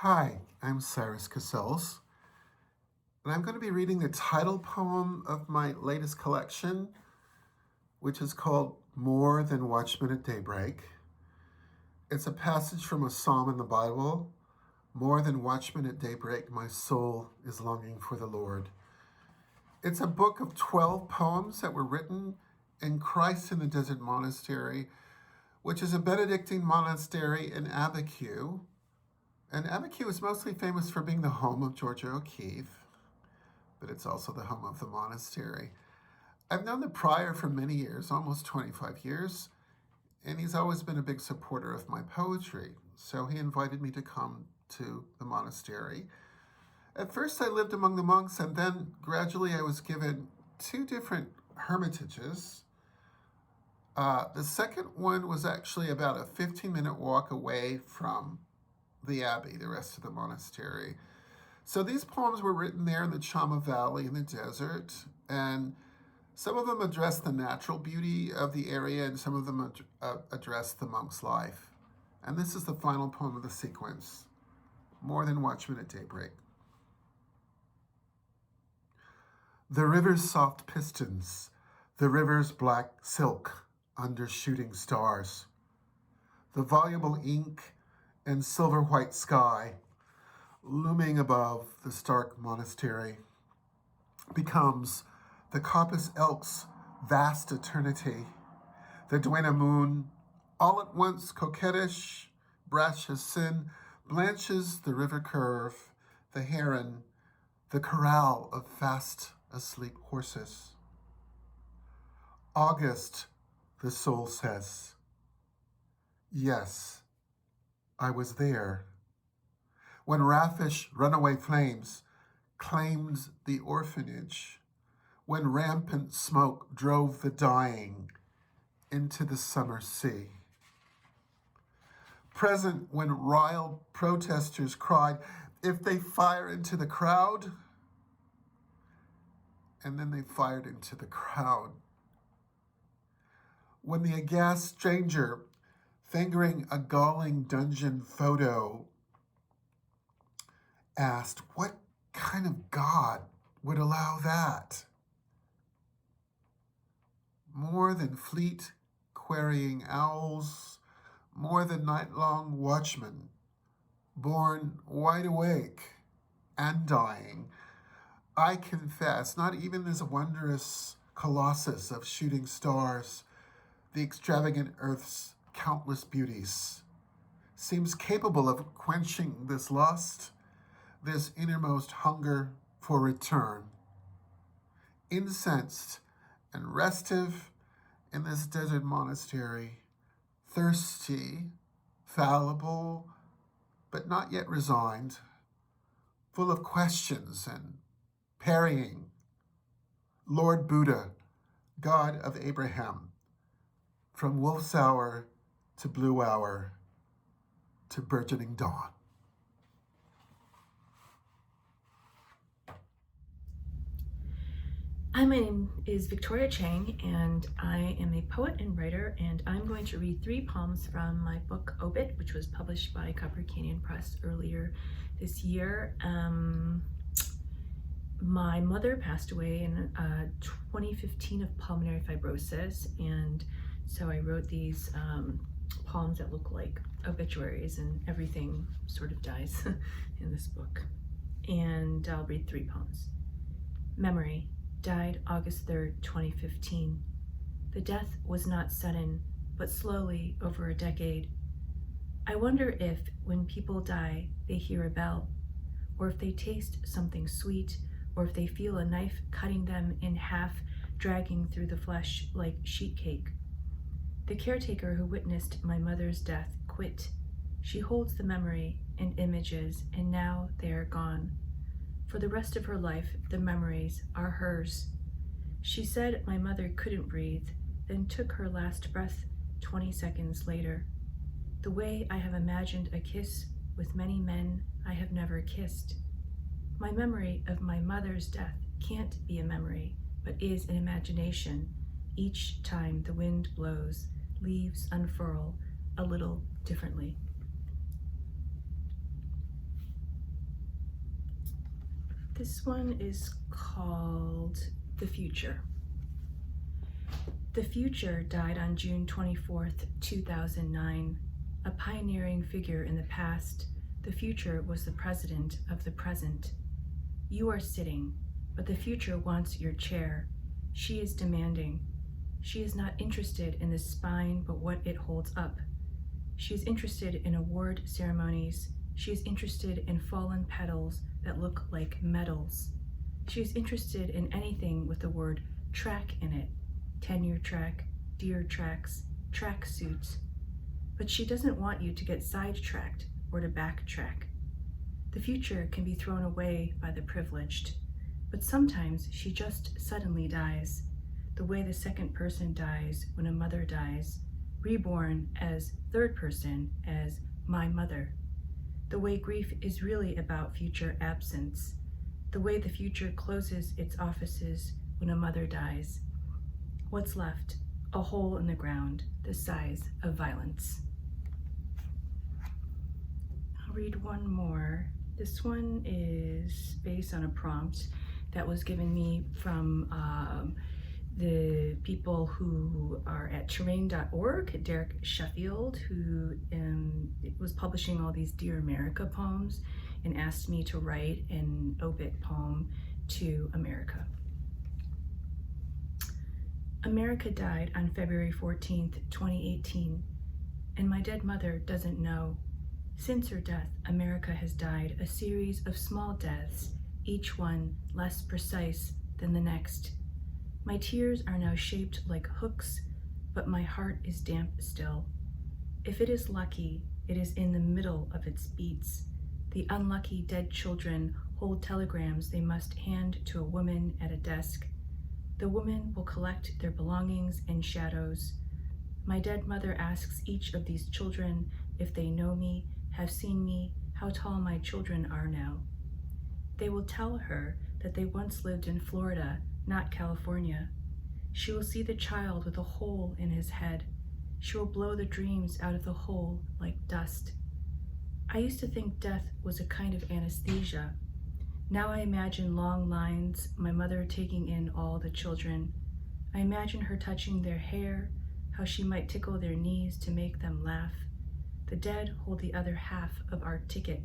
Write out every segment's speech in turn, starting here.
Hi, I'm Cyrus Cassells, and I'm going to be reading the title poem of my latest collection, which is called More Than Watchmen at Daybreak. It's a passage from a psalm in the Bible. More than watchmen at daybreak, my soul is longing for the Lord. It's a book of 12 poems that were written in Christ in the Desert Monastery, which is a Benedictine monastery in Abiquiu. And Abiquiu is mostly famous for being the home of Georgia O'Keeffe, but it's also the home of the monastery. I've known the prior for many years, almost 25 years, and he's always been a big supporter of my poetry. So he invited me to come to the monastery. At first I lived among the monks, and then gradually I was given two different hermitages. The second one was actually about a 15-minute walk away from the abbey, the rest of the monastery. So these poems were written there in the Chama Valley in the desert, and some of them address the natural beauty of the area, and some of them address the monk's life. And this is the final poem of the sequence, More Than Watchmen at Daybreak. The river's soft pistons, the river's black silk under shooting stars, the voluble ink and silver white sky looming above the stark monastery becomes the coppice elk's vast eternity, the duenna moon, all at once coquettish, brash as sin, blanches the river curve, the heron, the corral of fast asleep horses. August, the soul says. Yes, I was there. When raffish runaway flames claimed the orphanage, when rampant smoke drove the dying into the summer sea. Present when riled protesters cried, if they fire into the crowd, and then they fired into the crowd. When the aghast stranger, fingering a galling dungeon photo, asked, what kind of God would allow that? More than fleet querying owls, more than night-long watchmen, born wide awake and dying, I confess, not even this wondrous colossus of shooting stars, the extravagant earth's countless beauties, seems capable of quenching this lust, this innermost hunger for return. Incensed and restive in this desert monastery, thirsty, fallible, but not yet resigned, full of questions and parrying. Lord Buddha, God of Abraham, from wolf's hour to blue hour to burgeoning dawn. Hi, my name is Victoria Chang, and I am a poet and writer, and I'm going to read 3 poems from my book Obit, which was published by Copper Canyon Press earlier this year. My mother passed away in 2015 of pulmonary fibrosis, and so I wrote these poems that look like obituaries, and everything sort of dies in this book. And I'll read 3 poems. Memory. Died August 3rd, 2015. The death was not sudden, but slowly over a decade. I wonder if, when people die, they hear a bell, or if they taste something sweet, or if they feel a knife cutting them in half, dragging through the flesh like sheet cake. The caretaker who witnessed my mother's death quit. She holds the memory and images, and now they are gone. For the rest of her life, the memories are hers. She said my mother couldn't breathe, then took her last breath 20 seconds later. The way I have imagined a kiss with many men I have never kissed. My memory of my mother's death can't be a memory, but is an imagination. Each time the wind blows, leaves unfurl a little differently. This one is called The Future. The future died on June 24th, 2009. A pioneering figure in the past, the future was the president of the present. You are sitting, but the future wants your chair. She is demanding. She is not interested in the spine, but what it holds up. She is interested in award ceremonies. She is interested in fallen petals that look like medals. She is interested in anything with the word track in it. Tenure track, deer tracks, track suits. But she doesn't want you to get sidetracked or to backtrack. The future can be thrown away by the privileged, but sometimes she just suddenly dies, the way the second person dies when a mother dies, reborn as third person, as my mother. The way grief is really about future absence, the way the future closes its offices when a mother dies. What's left? A hole in the ground, the size of violence. I'll read one more. This one is based on a prompt that was given me from the people who are at terrain.org, Derek Sheffield, who was publishing all these Dear America poems and asked me to write an obit poem to America. America died on February 14th, 2018, and my dead mother doesn't know. Since her death, America has died a series of small deaths, each one less precise than the next. My tears are now shaped like hooks, but my heart is damp still. If it is lucky, it is in the middle of its beats. The unlucky dead children hold telegrams they must hand to a woman at a desk. The woman will collect their belongings and shadows. My dead mother asks each of these children if they know me, have seen me, how tall my children are now. They will tell her that they once lived in Florida, not California. She will see the child with a hole in his head. She will blow the dreams out of the hole like dust. I used to think death was a kind of anesthesia. Now I imagine long lines, my mother taking in all the children. I imagine her touching their hair, how she might tickle their knees to make them laugh. The dead hold the other half of our ticket.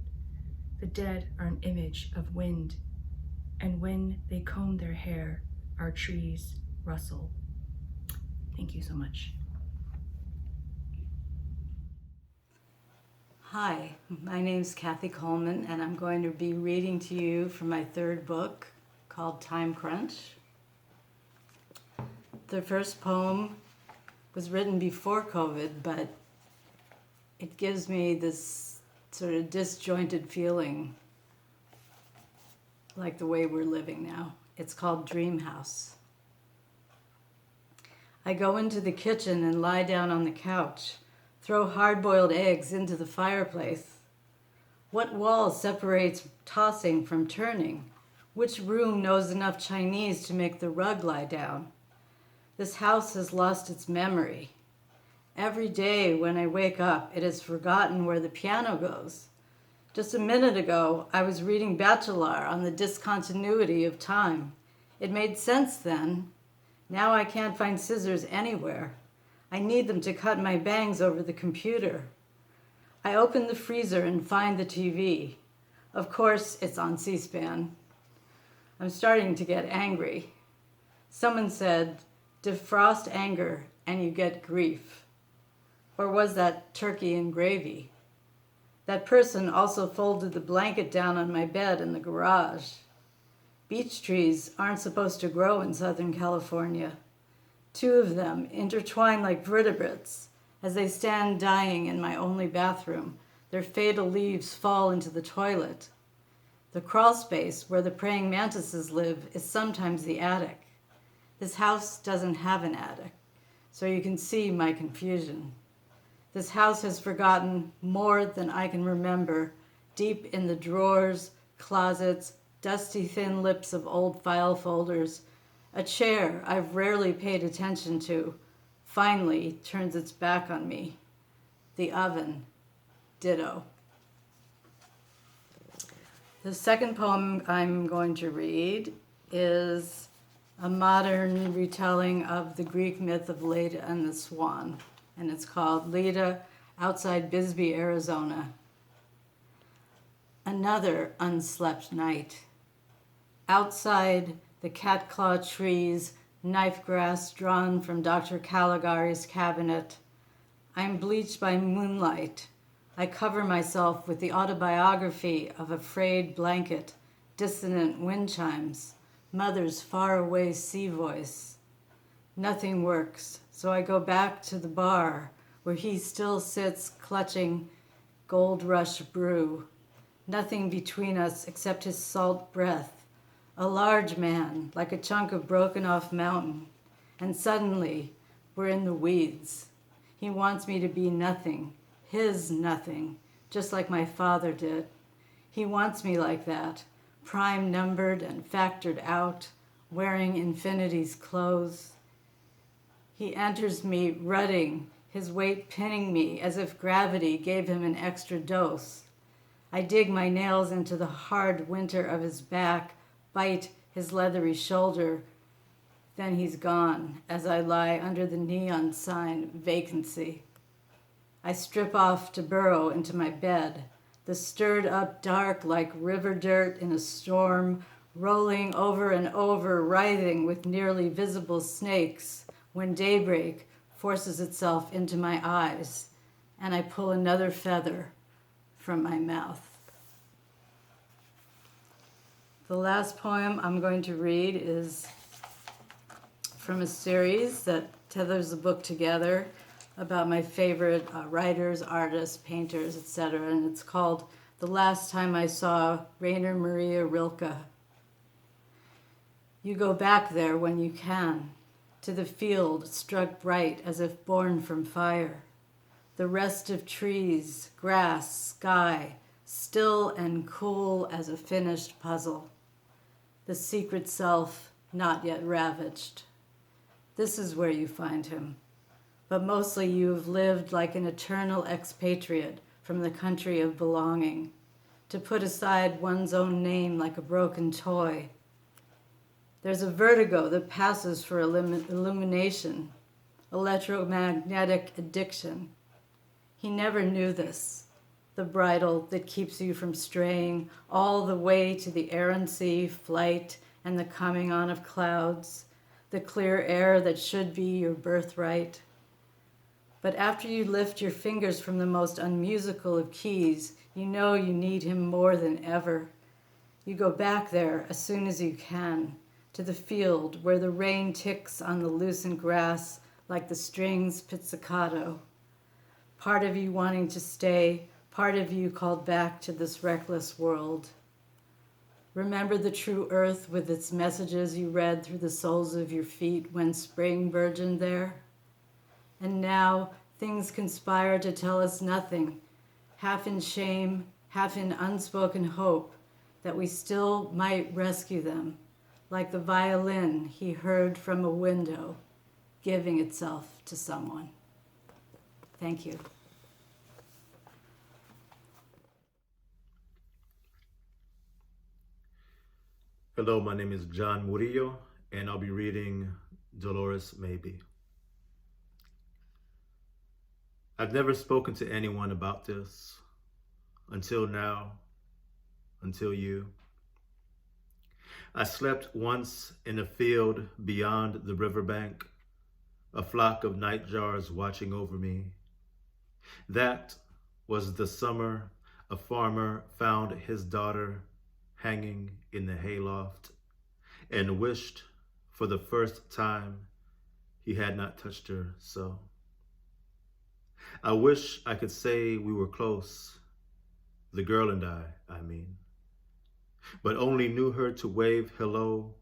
The dead are an image of wind. And when they comb their hair, our trees rustle. Thank you so much. Hi, my name's Cathy Colman, and I'm going to be reading to you from my third book called Time Crunch. The first poem was written before COVID, but it gives me this sort of disjointed feeling like the way we're living now. It's called Dream House. I go into the kitchen and lie down on the couch, throw hard-boiled eggs into the fireplace. What wall separates tossing from turning? Which room knows enough Chinese to make the rug lie down? This house has lost its memory. Every day when I wake up, it has forgotten where the piano goes. Just a minute ago, I was reading Bachelard on the discontinuity of time. It made sense then. Now I can't find scissors anywhere. I need them to cut my bangs over the computer. I open the freezer and find the TV. Of course, it's on C-SPAN. I'm starting to get angry. Someone said, defrost anger and you get grief. Or was that turkey and gravy? That person also folded the blanket down on my bed in the garage. Beech trees aren't supposed to grow in Southern California. 2 of them intertwine like vertebrates as they stand dying in my only bathroom. Their fatal leaves fall into the toilet. The crawl space where the praying mantises live is sometimes the attic. This house doesn't have an attic, so you can see my confusion. This house has forgotten more than I can remember, deep in the drawers, closets, dusty thin lips of old file folders. A chair I've rarely paid attention to finally turns its back on me. The oven, ditto. The second poem I'm going to read is a modern retelling of the Greek myth of Leda and the Swan, and it's called Leda Outside Bisbee, Arizona. Another unslept night. Outside the catclaw trees, knife grass drawn from Dr. Caligari's cabinet. I'm bleached by moonlight. I cover myself with the autobiography of a frayed blanket, dissonant wind chimes, mother's faraway sea voice. Nothing works, so I go back to the bar where he still sits clutching Gold Rush brew. Nothing between us except his salt breath. A large man, like a chunk of broken off mountain. And suddenly, we're in the weeds. He wants me to be nothing, his nothing, just like my father did. He wants me like that, prime numbered and factored out, wearing infinity's clothes. He enters me rutting, his weight pinning me as if gravity gave him an extra dose. I dig my nails into the hard winter of his back, bite his leathery shoulder. Then he's gone as I lie under the neon sign, vacancy. I strip off to burrow into my bed, the stirred up dark like river dirt in a storm, rolling over and over, writhing with nearly visible snakes, when daybreak forces itself into my eyes, and I pull another feather from my mouth. The last poem I'm going to read is from a series that tethers the book together about my favorite writers, artists, painters, etc. And it's called The Last Time I Saw Rainer Maria Rilke. You go back there when you can, to the field struck bright as if born from fire. The rest of trees, grass, sky, still and cool as a finished puzzle. The secret self not yet ravaged. This is where you find him. But mostly you have lived like an eternal expatriate from the country of belonging, to put aside one's own name like a broken toy. There's a vertigo that passes for illumination, electromagnetic addiction. He never knew this, the bridle that keeps you from straying all the way to the errancy, flight, and the coming on of clouds, the clear air that should be your birthright. But after you lift your fingers from the most unmusical of keys, you know you need him more than ever. You go back there as soon as you can, to the field where the rain ticks on the loosened grass like the strings pizzicato. Part of you wanting to stay, part of you called back to this reckless world. Remember the true earth with its messages you read through the soles of your feet when spring burgeoned there? And now things conspire to tell us nothing, half in shame, half in unspoken hope, that we still might rescue them, like the violin he heard from a window, giving itself to someone. Thank you. Hello, my name is John Murillo, and I'll be reading Dolores Maybe. I've never spoken to anyone about this until now, until you. I slept once in a field beyond the riverbank, a flock of nightjars watching over me. That was the summer a farmer found his daughter hanging in the hayloft and wished for the first time he had not touched her so. I wish I could say we were close, the girl and I mean, but only knew her to wave hello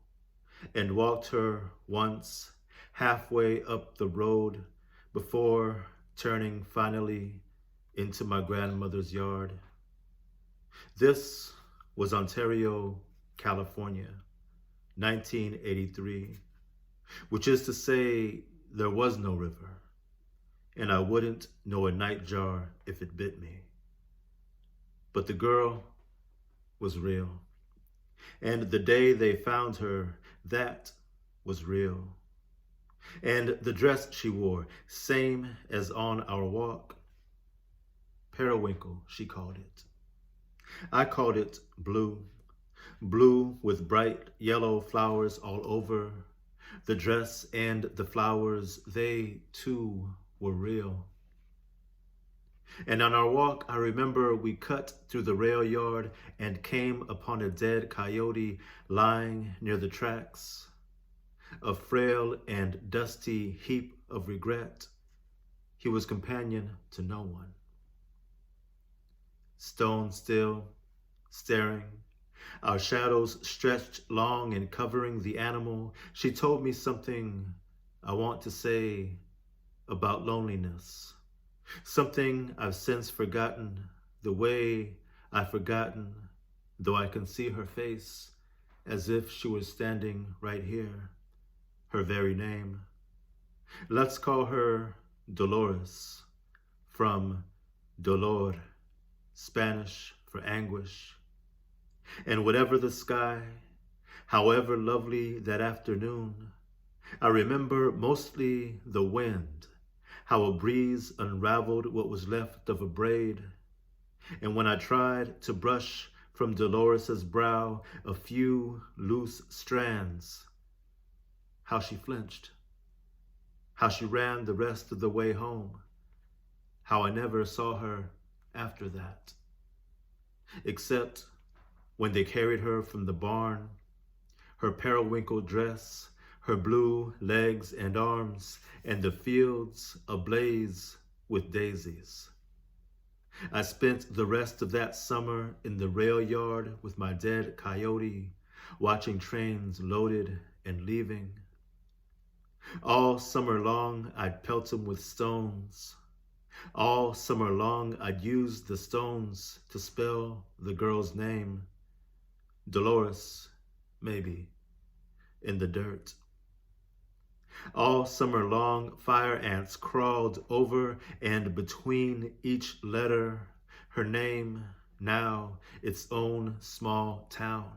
and walked her once halfway up the road before turning finally into my grandmother's yard. This was Ontario, California, 1983, which is to say there was no river, and I wouldn't know a nightjar if it bit me. But the girl, was real. And the day they found her, that was real. And the dress she wore, same as on our walk. Periwinkle, she called it. I called it blue. Blue with bright yellow flowers all over. The dress and the flowers, they too were real. And on our walk, I remember we cut through the rail yard and came upon a dead coyote lying near the tracks. A frail and dusty heap of regret. He was companion to no one. Stone still, staring, our shadows stretched long and covering the animal. She told me something I want to say about loneliness. Something I've since forgotten, the way I've forgotten, though I can see her face as if she was standing right here, her very name. Let's call her Dolores, from dolor, Spanish for anguish. And whatever the sky, however lovely that afternoon, I remember mostly the wind, how a breeze unraveled what was left of a braid. And when I tried to brush from Dolores's brow a few loose strands, how she flinched, how she ran the rest of the way home, how I never saw her after that, except when they carried her from the barn, her periwinkle dress, her blue legs and arms, and the fields ablaze with daisies. I spent the rest of that summer in the rail yard with my dead coyote, watching trains loaded and leaving. All summer long, I'd pelt him with stones. All summer long, I'd use the stones to spell the girl's name. Dolores, maybe, in the dirt. All summer long, fire ants crawled over and between each letter, her name, now its own small town.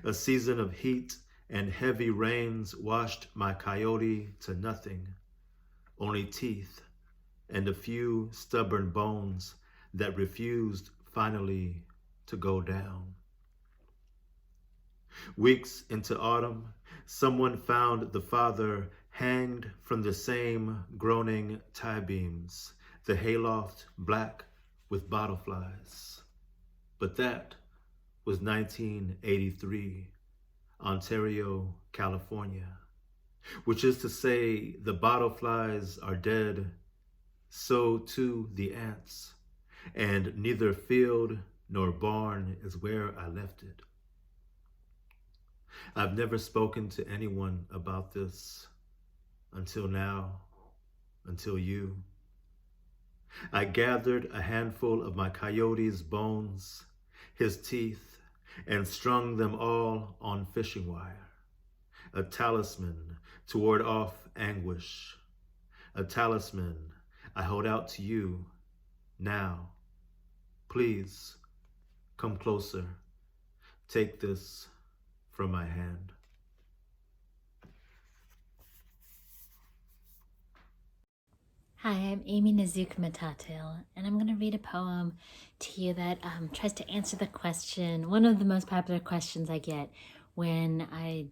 A season of heat and heavy rains washed my coyote to nothing, only teeth and a few stubborn bones that refused finally to go down. Weeks into autumn, someone found the father hanged from the same groaning tie beams, the hayloft black with bottle flies. But that was 1983, Ontario, California, which is to say the bottle flies are dead, so too the ants, and neither field nor barn is where I left it. I've never spoken to anyone about this until now, until you. I gathered a handful of my coyote's bones, his teeth, and strung them all on fishing wire, a talisman to ward off anguish, a talisman I hold out to you now. Please come closer. Take this from my hand. Hi, I'm Aimee Nezhukumatathil, and I'm going to read a poem to you that tries to answer the question, one of the most popular questions I get when I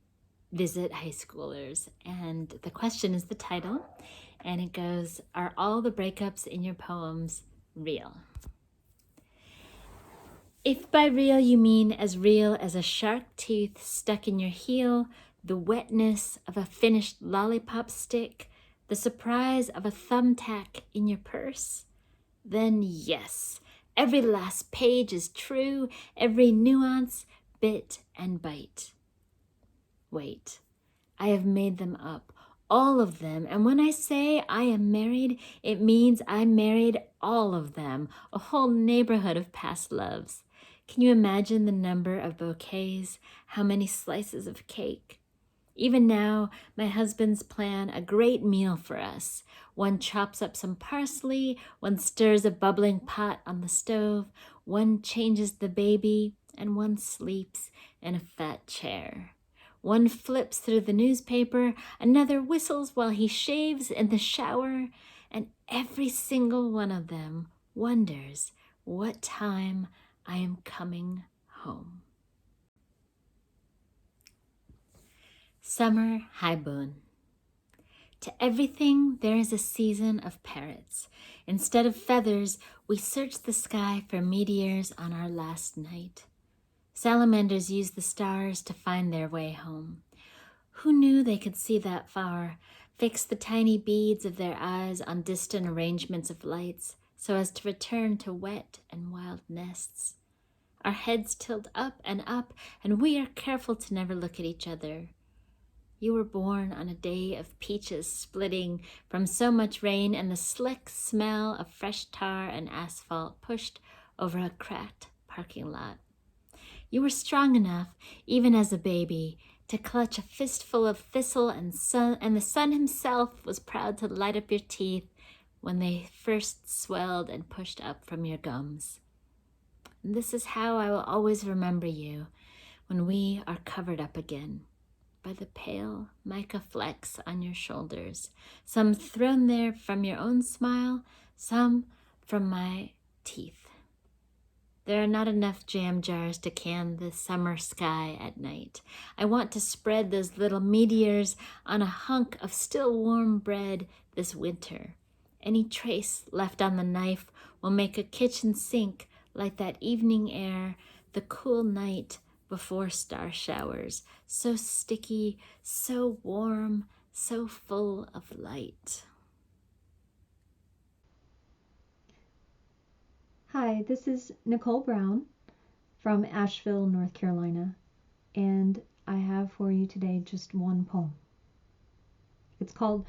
visit high schoolers. And the question is the title, and it goes, "Are all the breakups in your poems real?" If by real you mean as real as a shark tooth stuck in your heel, the wetness of a finished lollipop stick, the surprise of a thumbtack in your purse, then yes, every last page is true, every nuance, bit and bite. Wait, I have made them up, all of them, and when I say I am married, it means I married all of them, a whole neighborhood of past loves. Can you imagine the number of bouquets, how many slices of cake? Even now, my husband's plan a great meal for us. One chops up some parsley, one stirs a bubbling pot on the stove, one changes the baby, and one sleeps in a fat chair. One flips through the newspaper, another whistles while he shaves in the shower, and every single one of them wonders what time I am coming home. Summer Haibun. To everything there is a season of parrots. Instead of feathers, we search the sky for meteors on our last night. Salamanders use the stars to find their way home. Who knew they could see that far, fix the tiny beads of their eyes on distant arrangements of lights, so as to return to wet and wild nests? Our heads tilt up, and we are careful to never look at each other. You were born on a day of peaches splitting from so much rain and the slick smell of fresh tar and asphalt pushed over a cracked parking lot. You were strong enough, even as a baby, to clutch a fistful of thistle and the sun himself was proud to light up your teeth when they first swelled and pushed up from your gums. And this is how I will always remember you when we are covered up again by the pale mica flecks on your shoulders, some thrown there from your own smile, some from my teeth. There are not enough jam jars to can the summer sky at night. I want to spread those little meteors on a hunk of still warm bread this winter. Any trace left on the knife will make a kitchen sink like that evening air, the cool night before star showers, so sticky, so warm, so full of light. Hi, this is Nickole Brown from Asheville, North Carolina, and I have for you today just one poem. It's called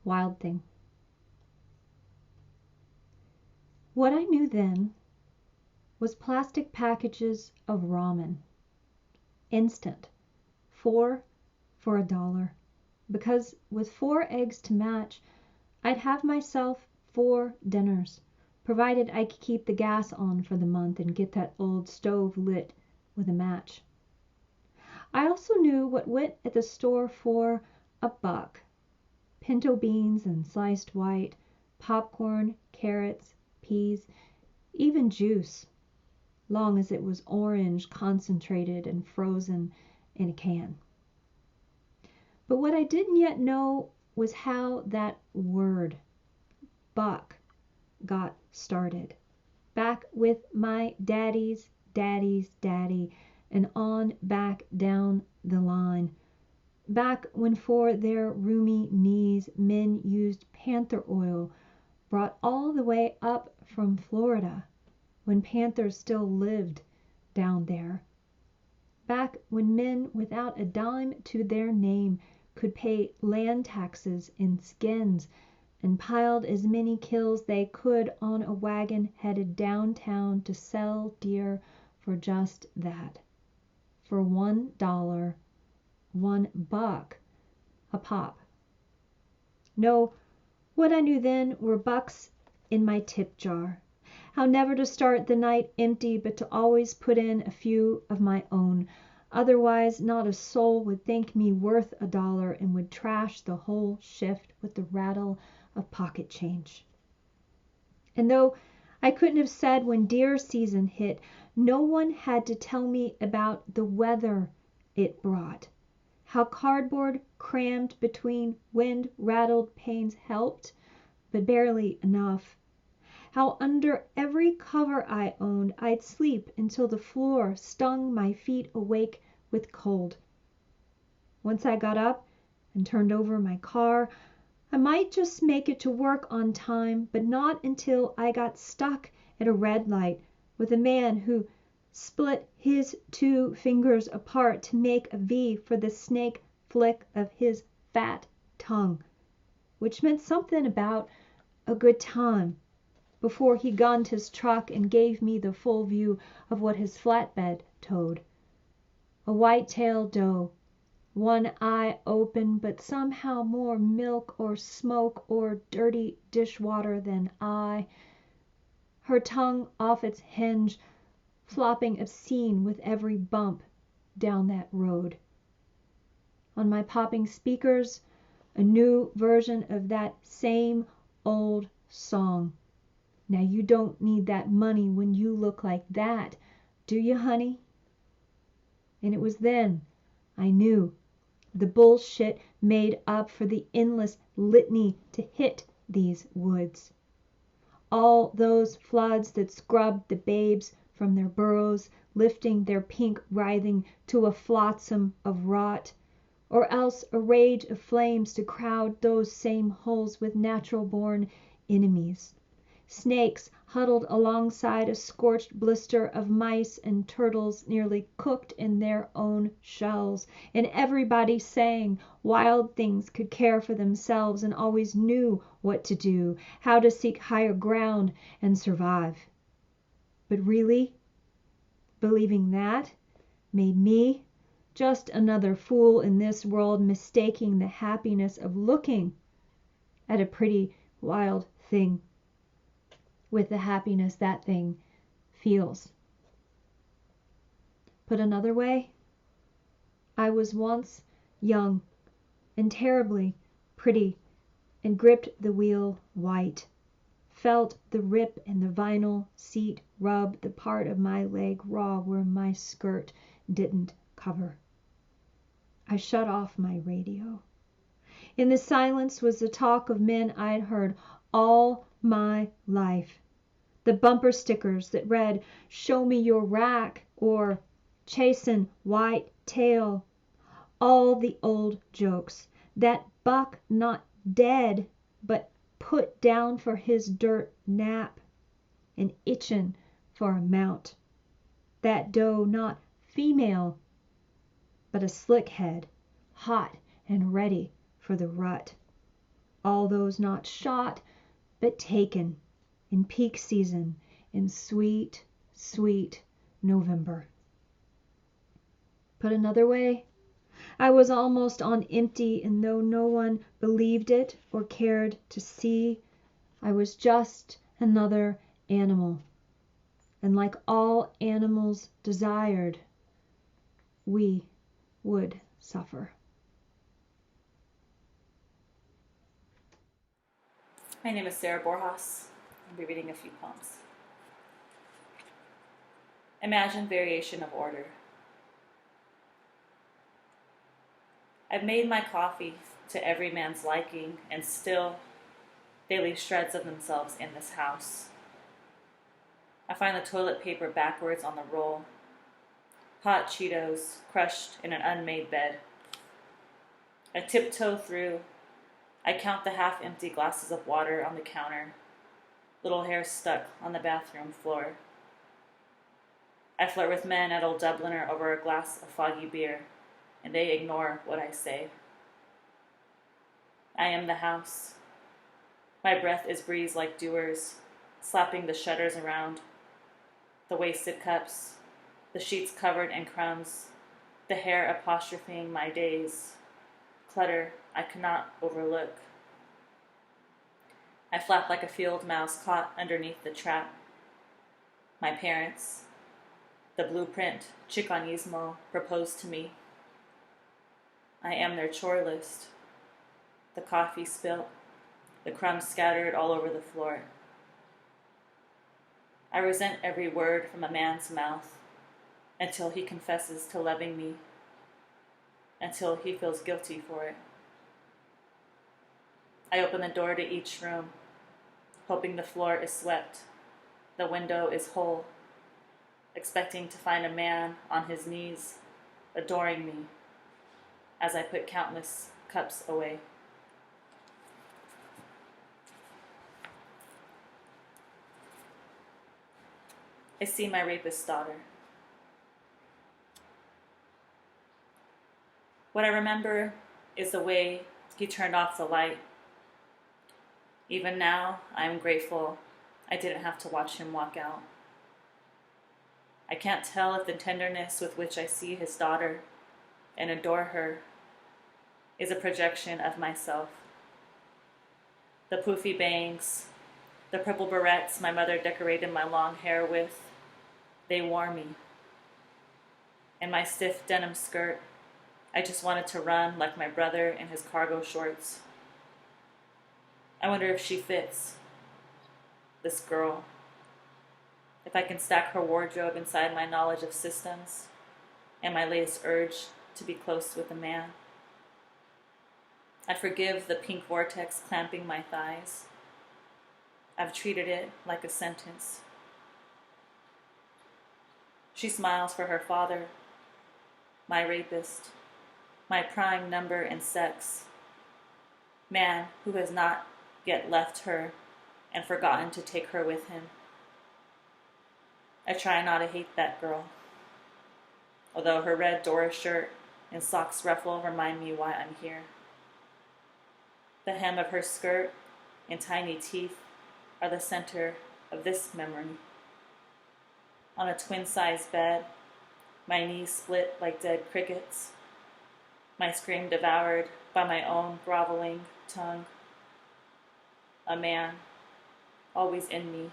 Wild Thing. What I knew then was plastic packages of ramen. Instant. 4 for $1. Because with 4 eggs to match, I'd have myself 4 dinners, provided I could keep the gas on for the month and get that old stove lit with a match. I also knew what went at the store for $1. Pinto beans and sliced white, popcorn, carrots, peas, even juice, long as it was orange concentrated and frozen in a can. But what I didn't yet know was how that word, buck, got started. Back with my daddy's daddy's daddy, and on back down the line. Back when for their roomy knees men used panther oil, brought all the way up from Florida, when panthers still lived down there. Back when men without a dime to their name could pay land taxes in skins and piled as many kills they could on a wagon headed downtown to sell deer for just that. For $1, $1 a pop. No, what I knew then were bucks in my tip jar. How never to start the night empty, but to always put in a few of my own. Otherwise, not a soul would think me worth $1 and would trash the whole shift with the rattle of pocket change. And though I couldn't have said when deer season hit, no one had to tell me about the weather it brought. How cardboard crammed between wind-rattled panes helped, but barely enough. How under every cover I owned, I'd sleep until the floor stung my feet awake with cold. Once I got up and turned over my car, I might just make it to work on time, but not until I got stuck at a red light with a man who split his 2 fingers apart to make a V for the snake flick of his fat tongue, which meant something about a good time, before he gunned his truck and gave me the full view of what his flatbed towed. A white-tailed doe, one eye open, but somehow more milk or smoke or dirty dishwater than I, her tongue off its hinge, flopping obscene with every bump down that road. On my popping speakers, a new version of that same old song. Now you don't need that money when you look like that, do you, honey? And it was then I knew the bullshit made up for the endless litany to hit these woods. All those floods that scrubbed the babes from their burrows, lifting their pink writhing to a flotsam of rot, or else a rage of flames to crowd those same holes with natural-born enemies. Snakes huddled alongside a scorched blister of mice and turtles nearly cooked in their own shells, and everybody saying wild things could care for themselves and always knew what to do, how to seek higher ground and survive. But really, believing that made me just another fool in this world, mistaking the happiness of looking at a pretty wild thing with the happiness that thing feels. Put another way, I was once young and terribly pretty, and gripped the wheel white, felt the rip in the vinyl seat rub the part of my leg raw where my skirt didn't cover. I shut off my radio. In the silence was the talk of men I'd heard all my life. The bumper stickers that read, "Show me your rack," or "Chasin' white tail." All the old jokes. That buck not dead, but put down for his dirt nap, and itchin' for a mount. That doe not female, but a slick head, hot and ready for the rut. All those not shot, but taken in peak season in sweet, sweet November. Put another way, I was almost on empty, and though no one believed it or cared to see, I was just another animal. And like all animals desired, we would suffer. My name is Sara Borjas. I'll be reading a few poems. Imagine variation of order. I've made my coffee to every man's liking, and still they leave shreds of themselves in this house. I find the toilet paper backwards on the roll. Hot Cheetos crushed in an unmade bed. I tiptoe through. I count the half-empty glasses of water on the counter. Little hair stuck on the bathroom floor. I flirt with men at Old Dubliner over a glass of foggy beer, and they ignore what I say. I am the house. My breath is breeze like dewars, slapping the shutters around, the wasted cups, the sheets covered in crumbs, the hair apostrophing my days, clutter I cannot overlook. I flap like a field mouse caught underneath the trap. My parents, the blueprint chicanismo, proposed to me. I am their chore list. The coffee spilt, the crumbs scattered all over the floor. I resent every word from a man's mouth until he confesses to loving me, until he feels guilty for it. I open the door to each room, hoping the floor is swept, the window is whole, expecting to find a man on his knees, adoring me, as I put countless cups away. I see my rapist's daughter. What I remember is the way he turned off the light. Even now, I am grateful I didn't have to watch him walk out. I can't tell if the tenderness with which I see his daughter and adore her is a projection of myself. The poofy bangs, the purple barrettes my mother decorated my long hair with, they wore me. In my stiff denim skirt, I just wanted to run like my brother in his cargo shorts. I wonder if she fits, this girl. If I can stack her wardrobe inside my knowledge of systems and my latest urge to be close with a man. I'd forgive the pink vortex clamping my thighs. I've treated it like a sentence. She smiles for her father, my rapist, my prime number in sex, man who has not yet left her and forgotten to take her with him. I try not to hate that girl, although her red Doris shirt and socks ruffle remind me why I'm here. The hem of her skirt and tiny teeth are the center of this memory. On a twin-size bed, my knees split like dead crickets, my scream devoured by my own groveling tongue. A man, always in me.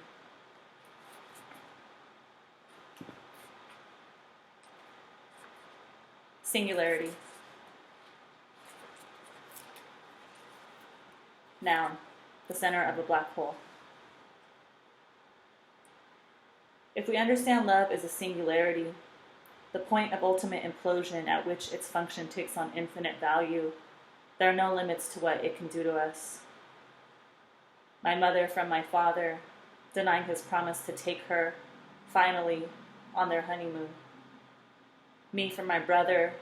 Singularity. Noun, the center of a black hole. If we understand love as a singularity, the point of ultimate implosion at which its function takes on infinite value, there are no limits to what it can do to us. My mother from my father, denying his promise to take her, finally, on their honeymoon. Me from my brother,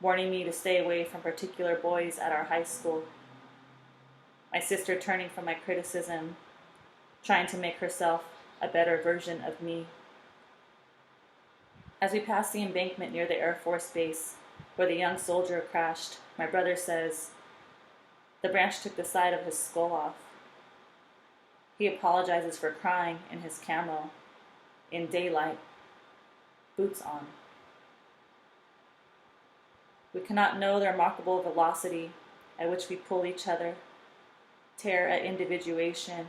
warning me to stay away from particular boys at our high school. My sister turning from my criticism, trying to make herself a better version of me. As we pass the embankment near the Air Force Base, where the young soldier crashed, my brother says, the branch took the side of his skull off. He apologizes for crying in his camo, in daylight, boots on. We cannot know the remarkable velocity at which we pull each other, tear at individuation,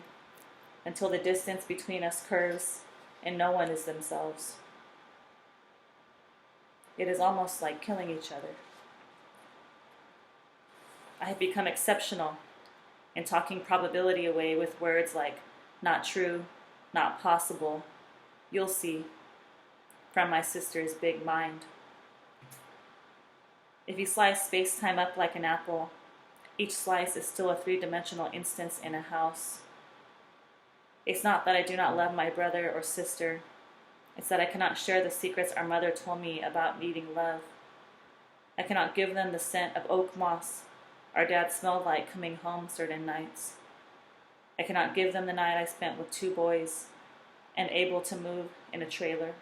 until the distance between us curves and no one is themselves. It is almost like killing each other. I have become exceptional in talking probability away with words like not true, not possible, you'll see, from my sister's big mind. If you slice space-time up like an apple, each slice is still a three-dimensional instance in a house. It's not that I do not love my brother or sister. It's that I cannot share the secrets our mother told me about needing love. I cannot give them the scent of oak moss our dad smelled like coming home certain nights. I cannot give them the night I spent with two boys and able to move in a trailer.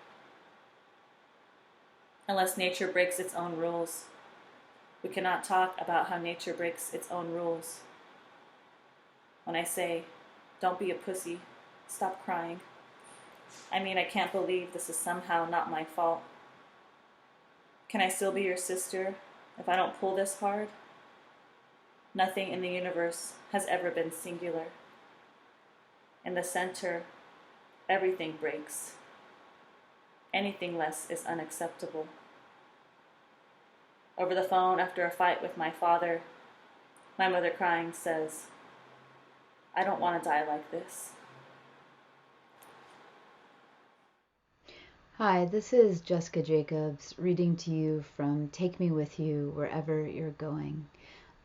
Unless nature breaks its own rules, we cannot talk about how nature breaks its own rules. When I say, don't be a pussy, stop crying, I mean I can't believe this is somehow not my fault. Can I still be your sister if I don't pull this hard? Nothing in the universe has ever been singular. In the center, everything breaks. Anything less is unacceptable. Over the phone after a fight with my father, my mother crying says, I don't want to die like this. Hi, this is Jessica Jacobs reading to you from Take Me With You Wherever You're Going,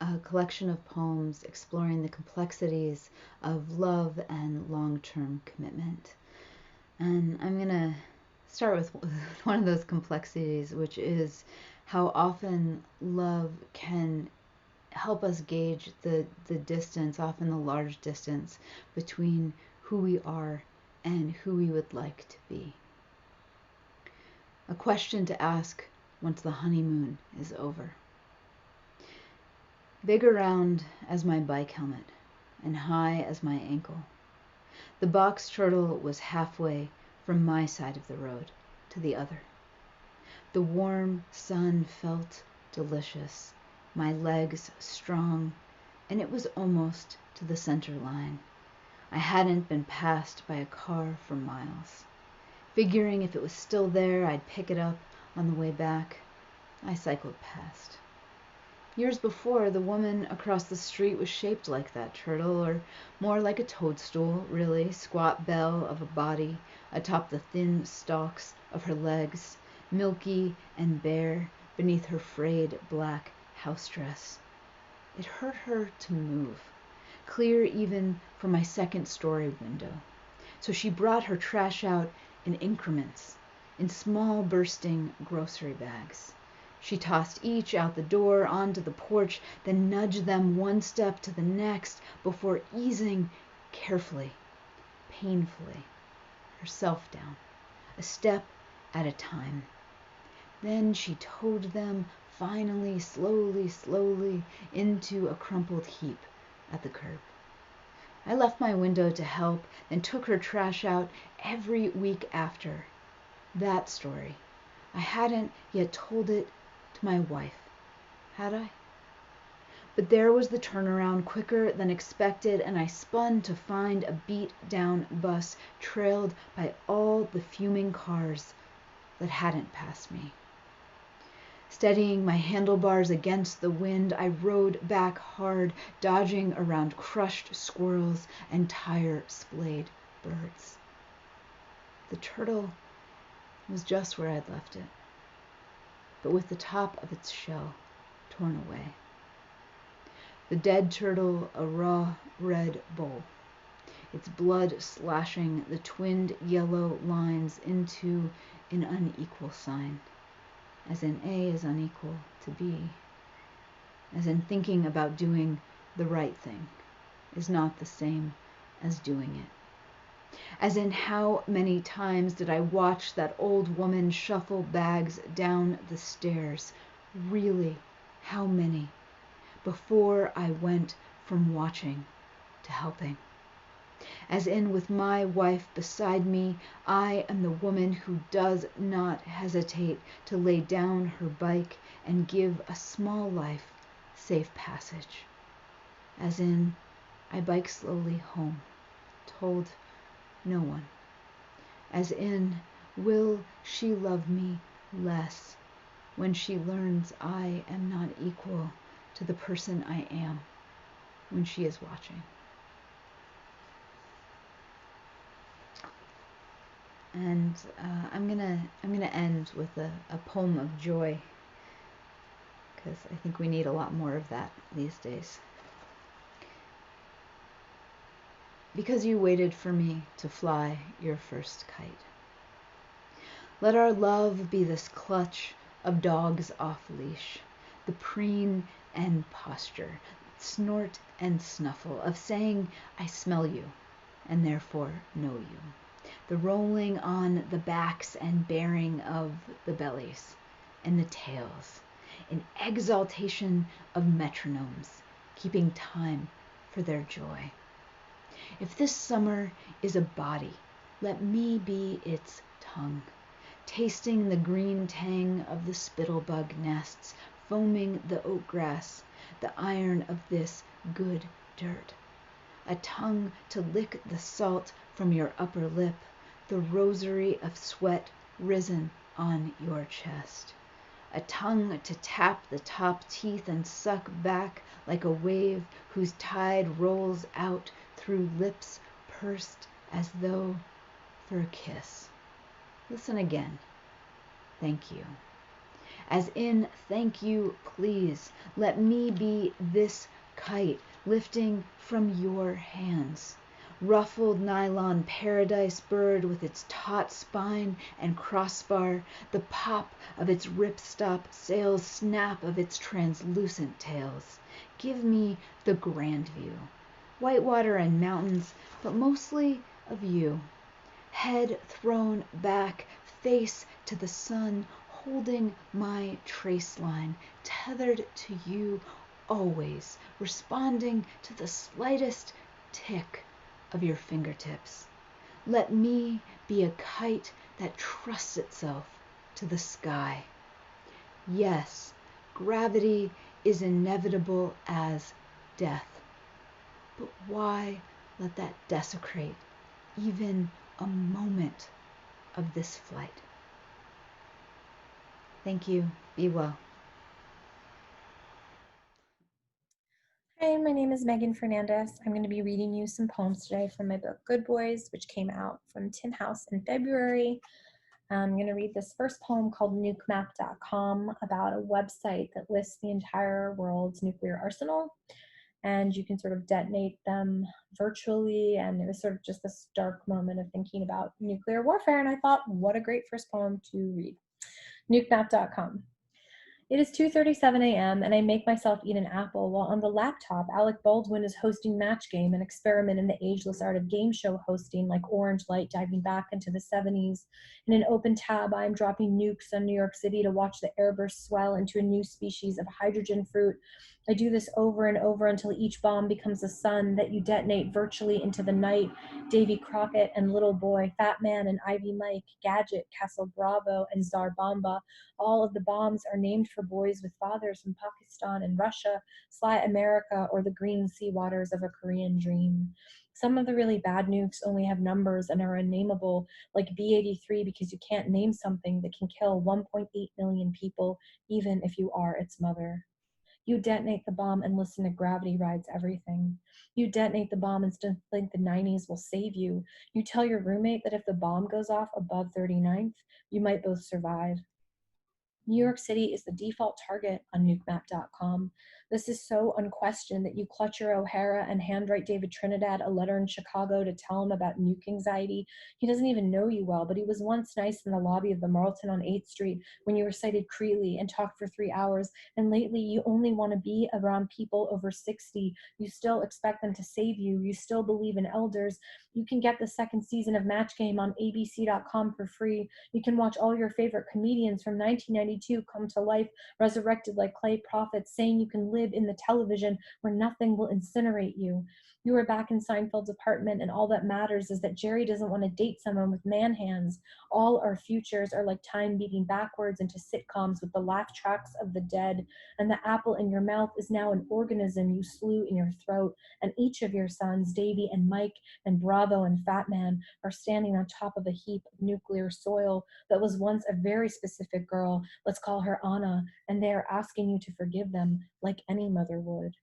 a collection of poems exploring the complexities of love and long-term commitment. And I'm going to start with one of those complexities, which is how often love can help us gauge the distance, often the large distance, between who we are and who we would like to be. A question to ask once the honeymoon is over. Big around as my bike helmet and high as my ankle, the box turtle was halfway from my side of the road to the other. The warm sun felt delicious my legs strong, and it was almost to the center line. I hadn't been passed by a car for miles. Figuring if it was still there, I'd pick it up on the way back. I cycled past. Years before, the woman across the street was shaped like that turtle, or more like a toadstool, really, squat bell of a body atop the thin stalks of her legs, milky and bare beneath her frayed black house dress. It hurt her to move, clear even from my second-story window. So she brought her trash out in increments, in small bursting grocery bags. She tossed each out the door onto the porch, then nudged them one step to the next before easing carefully, painfully, herself down, a step at a time. Then she towed them finally, slowly, into a crumpled heap at the curb. I left my window to help, then took her trash out every week after. That story. I hadn't yet told it to my wife, had I? But there was the turnaround, quicker than expected, and I spun to find a beat-down bus trailed by all the fuming cars that hadn't passed me. Steadying my handlebars against the wind, I rode back hard, dodging around crushed squirrels and tire-splayed birds. The turtle was just where I'd left it, but with the top of its shell torn away. The dead turtle a raw red bowl, its blood slashing the twinned yellow lines into an unequal sign, as in A is unequal to B, as in thinking about doing the right thing is not the same as doing it. As in how many times did I watch that old woman shuffle bags down the stairs? Really, how many? Before I went from watching to helping. As in, with my wife beside me, I am the woman who does not hesitate to lay down her bike and give a small life safe passage. As in, I bike slowly home, told no one. As in, will she love me less when she learns I am not equal to the person I am when she is watching? And I'm gonna end with a poem of joy, because I think we need a lot more of that these days. Because you waited for me to fly your first kite. Let our love be this clutch of dogs off leash, the preen and posture, snort and snuffle of saying I smell you and therefore know you. The rolling on the backs and bearing of the bellies and the tails, an exaltation of metronomes, keeping time for their joy. If this summer is a body, let me be its tongue, tasting the green tang of the spittlebug nests, foaming the oat grass, the iron of this good dirt. A tongue to lick the salt from your upper lip, the rosary of sweat risen on your chest. A tongue to tap the top teeth and suck back like a wave whose tide rolls out through lips pursed as though for a kiss. Listen again. Thank you. As in, thank you, please. Let me be this kite lifting from your hands. Ruffled nylon paradise bird with its taut spine and crossbar, the pop of its ripstop sails, snap of its translucent tails. Give me the grand view. Whitewater and mountains, but mostly of you. Head thrown back, face to the sun, holding my trace line, tethered to you always, responding to the slightest tick of your fingertips. Let me be a kite that trusts itself to the sky. Yes, gravity is inevitable as death. But why let that desecrate even a moment of this flight? Thank you. Be well. Hi, my name is Megan Fernandes. I'm going to be reading you some poems today from my book Good Boys, which came out from Tin House in February. I'm going to read this first poem called nukemap.com about a website that lists the entire world's nuclear arsenal. And you can sort of detonate them virtually. And it was sort of just this dark moment of thinking about nuclear warfare. And I thought, what a great first poem to read. Nukemap.com. It is 2:37 a.m. and I make myself eat an apple while on the laptop Alec Baldwin is hosting Match Game, an experiment in the ageless art of game show hosting like Orange Light diving back into the 70s. In an open tab, I am dropping nukes on New York City to watch the airburst swell into a new species of hydrogen fruit. I do this over and over until each bomb becomes a sun that you detonate virtually into the night. Davy Crockett and Little Boy, Fat Man and Ivy Mike, Gadget, Castle Bravo, and Tsar Bomba. All of the bombs are named for boys with fathers from Pakistan and Russia, Sly America, or the green sea waters of a Korean dream. Some of the really bad nukes only have numbers and are unnameable, like B-83, because you can't name something that can kill 1.8 million people, even if you are its mother. You detonate the bomb and listen to Gravity Rides Everything. You detonate the bomb and still think the 90s will save you. You tell your roommate that if the bomb goes off above 39th, you might both survive. New York City is the default target on nukemap.com. This is so unquestioned that you clutch your O'Hara and handwrite David Trinidad a letter in Chicago to tell him about nuke anxiety. He doesn't even know you well, but he was once nice in the lobby of the Marlton on 8th Street when you recited Creeley and talked for 3 hours, and lately you only want to be around people over 60. You still expect them to save you. You still believe in elders. You can get the second season of Match Game on abc.com for free. You can watch all your favorite comedians from 1992 come to life, resurrected like clay prophets, saying you can live in the television where nothing will incinerate you. You are back in Seinfeld's apartment, and all that matters is that Jerry doesn't want to date someone with man hands. All our futures are like time beating backwards into sitcoms with the laugh tracks of the dead, and the apple in your mouth is now an organism you slew in your throat, and each of your sons, Davy and Mike and Bravo and Fat Man, are standing on top of a heap of nuclear soil that was once a very specific girl, let's call her Anna, and they are asking you to forgive them like any mother would.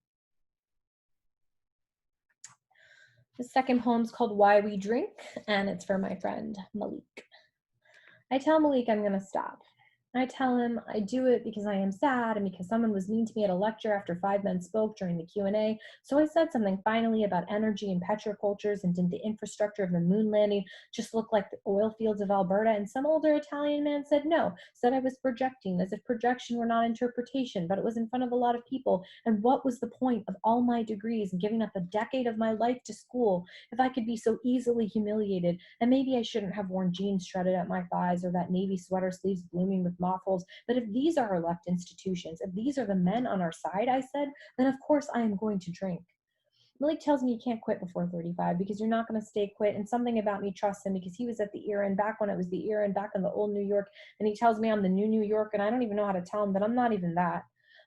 The second poem's called Why We Drink, and it's for my friend Malik. I tell Malik I'm gonna stop. I tell him I do it because I am sad and because someone was mean to me at a lecture after 5 men spoke during the Q&A. So I said something finally about energy and petrocultures, and did the infrastructure of the moon landing just look like the oil fields of Alberta? And some older Italian man said no, said I was projecting, as if projection were not interpretation, but it was in front of a lot of people. And what was the point of all my degrees and giving up a decade of my life to school if I could be so easily humiliated? And maybe I shouldn't have worn jeans shredded at my thighs or that navy sweater sleeves blooming with moth holes. But if these are our left institutions, if these are the men on our side, I said, then of course I am going to drink. Malik tells me you can't quit before 35 because you're not going to stay quit, and something about me trusts him because he was at the era and back when it was the era and back in the old New York, and he tells me I'm the new New York, and I don't even know how to tell him that I'm not even that.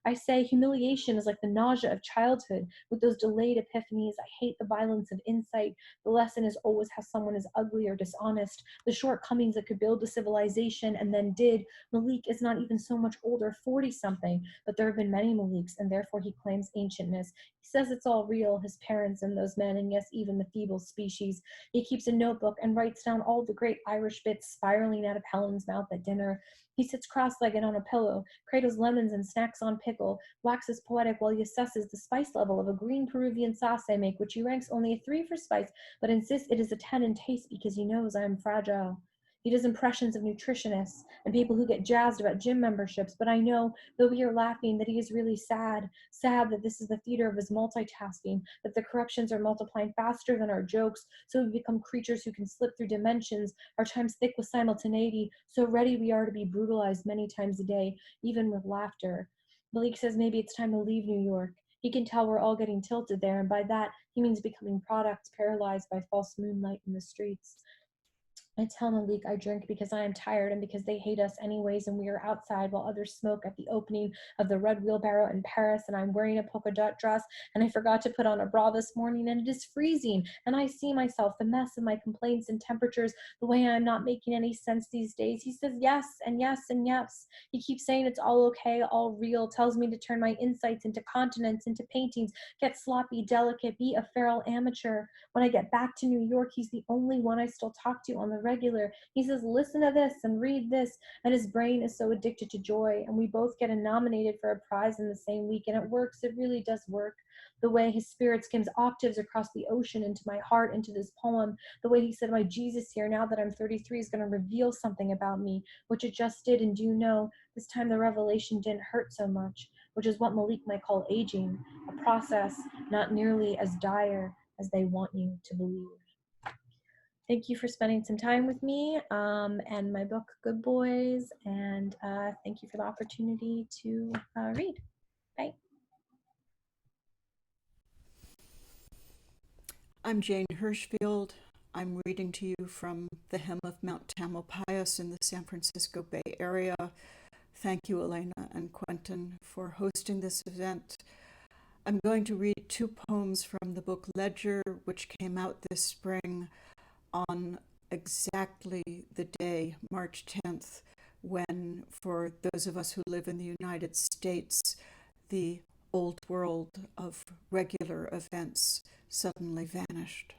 I say humiliation is like the nausea of childhood with those delayed epiphanies. I hate the violence of insight. The lesson is always how someone is ugly or dishonest, the shortcomings that could build a civilization and then did. Malik is not even so much older, 40-something, but there have been many Maliks, and therefore he claims ancientness. He says it's all real, his parents and those men, and yes, even the feeble species. He keeps a notebook and writes down all the great Irish bits spiraling out of Helen's mouth at dinner. He sits cross-legged on a pillow, cradles lemons and snacks on pickle, waxes poetic while he assesses the spice level of a green Peruvian sauce I make, which he ranks only a 3 for spice, but insists it is a 10 in taste because he knows I am fragile. He does impressions of nutritionists and people who get jazzed about gym memberships, but I know, though we are laughing, that he is really sad that this is the theater of his multitasking, that the corruptions are multiplying faster than our jokes, so we become creatures who can slip through dimensions, our times thick with simultaneity, so ready we are to be brutalized many times a day, even with laughter. Malik says maybe it's time to leave New York. He can tell we're all getting tilted there, and by that, he means becoming products paralyzed by false moonlight in the streets. I tell Malik I drink because I am tired and because they hate us anyways, and we are outside while others smoke at the opening of the Red Wheelbarrow in Paris, and I'm wearing a polka dot dress, and I forgot to put on a bra this morning, and it is freezing, and I see myself, the mess of my complaints and temperatures, the way I'm not making any sense these days. He says yes, and yes, and yes. He keeps saying it's all okay, all real, tells me to turn my insights into continents, into paintings, get sloppy, delicate, be a feral amateur. When I get back to New York, he's the only one I still talk to on the regular. He says, listen to this and read this. And his brain is so addicted to joy. And we both get nominated for a prize in the same week. And it works. It really does work. The way his spirit skims octaves across the ocean into my heart, into this poem. The way he said, my Jesus here, now that I'm 33, is going to reveal something about me, which it just did. And do you know, this time the revelation didn't hurt so much, which is what Malik might call aging, a process not nearly as dire as they want you to believe. Thank you for spending some time with me and my book, Good Boys, and thank you for the opportunity to read. Bye. I'm Jane Hirshfield. I'm reading to you from the hem of Mount Tamalpais in the San Francisco Bay Area. Thank you, Elena and Quentin, for hosting this event. I'm going to read two poems from the book Ledger, which came out this spring on exactly the day, March 10th, when, for those of us who live in the United States, the old world of regular events suddenly vanished.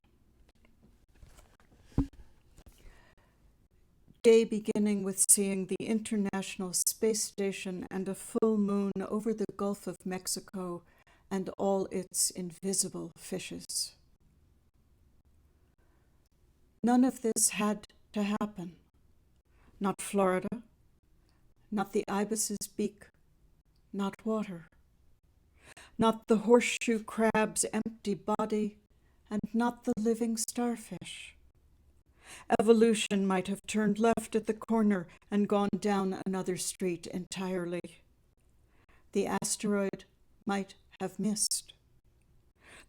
Day beginning with seeing the International Space Station and a full moon over the Gulf of Mexico and all its invisible fishes. None of this had to happen. Not Florida, not the ibis's beak, not water, not the horseshoe crab's empty body, and not the living starfish. Evolution might have turned left at the corner and gone down another street entirely. The asteroid might have missed.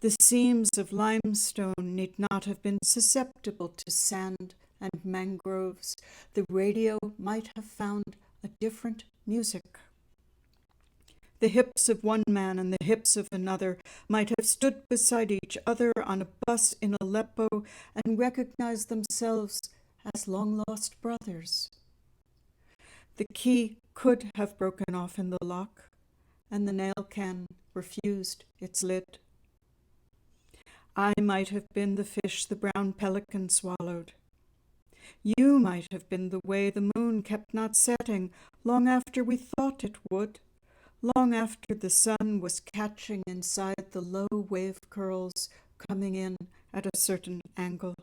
The seams of limestone need not have been susceptible to sand and mangroves. The radio might have found a different music. The hips of one man and the hips of another might have stood beside each other on a bus in Aleppo and recognized themselves as long-lost brothers. The key could have broken off in the lock, and the nail can refused its lid. I might have been the fish the brown pelican swallowed. You might have been the way the moon kept not setting long after we thought it would, long after the sun was catching inside the low wave curls coming in at a certain angle.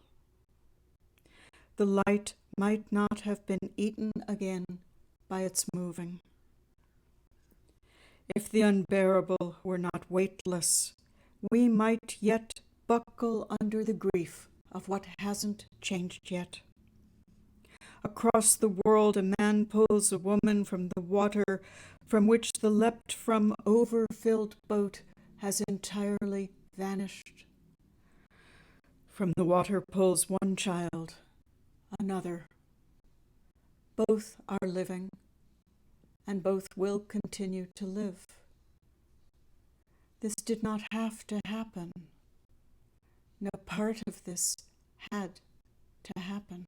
The light might not have been eaten again by its moving. If the unbearable were not weightless, we might yet buckle under the grief of what hasn't changed yet. Across the world, a man pulls a woman from the water from which the leapt from overfilled boat has entirely vanished. From the water pulls one child, another. Both are living, and both will continue to live. This did not have to happen. No part of this had to happen.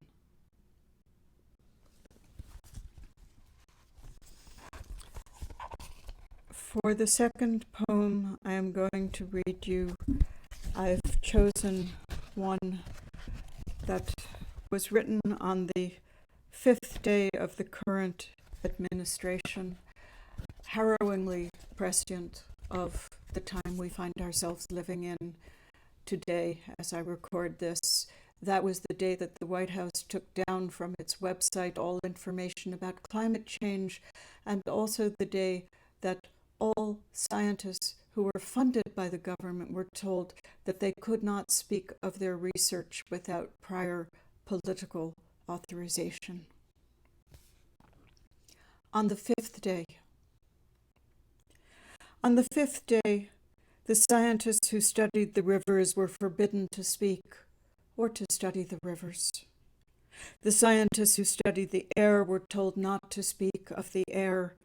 For the second poem I am going to read you, I've chosen one that was written on the 5th day of the current administration, harrowingly prescient of the time we find ourselves living in today as I record this. That was the day that the White House took down from its website all information about climate change, and also the day that all scientists who were funded by the government were told that they could not speak of their research without prior political authorization. On the 5th day. On the 5th day, the scientists who studied the rivers were forbidden to speak or to study the rivers. The scientists who studied the air were told not to speak of the air,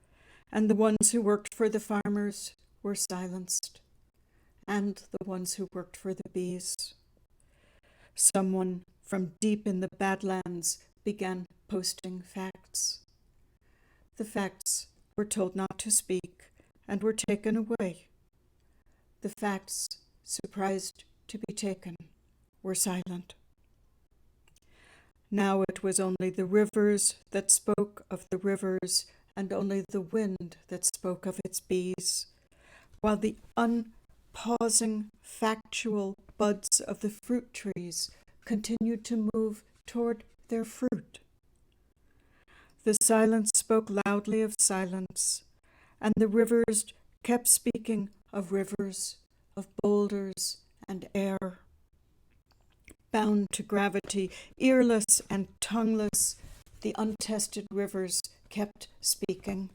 and the ones who worked for the farmers were silenced, and the ones who worked for the bees. Someone from deep in the Badlands began posting facts. The facts were told not to speak and were taken away. The facts, surprised to be taken, were silent. Now it was only the rivers that spoke of the rivers, and only the wind that spoke of its bees, while the unpausing, factual buds of the fruit trees continued to move toward their fruit. The silence spoke loudly of silence, and the rivers kept speaking of rivers, of boulders and air. Bound to gravity, earless and tongueless, the untested rivers kept speaking.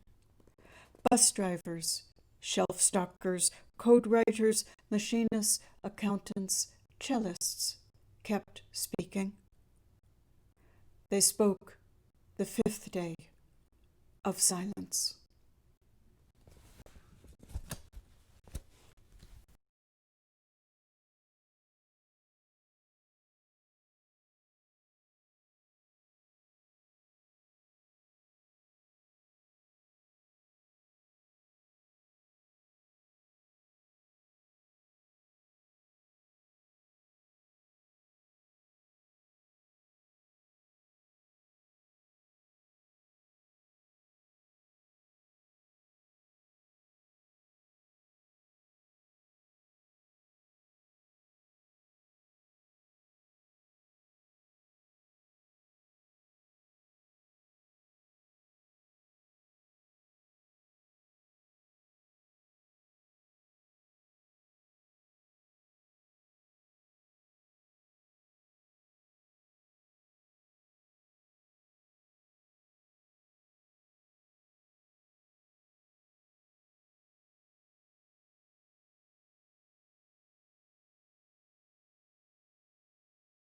Bus drivers, shelf stockers, code writers, machinists, accountants, cellists kept speaking. They spoke the fifth day of silence.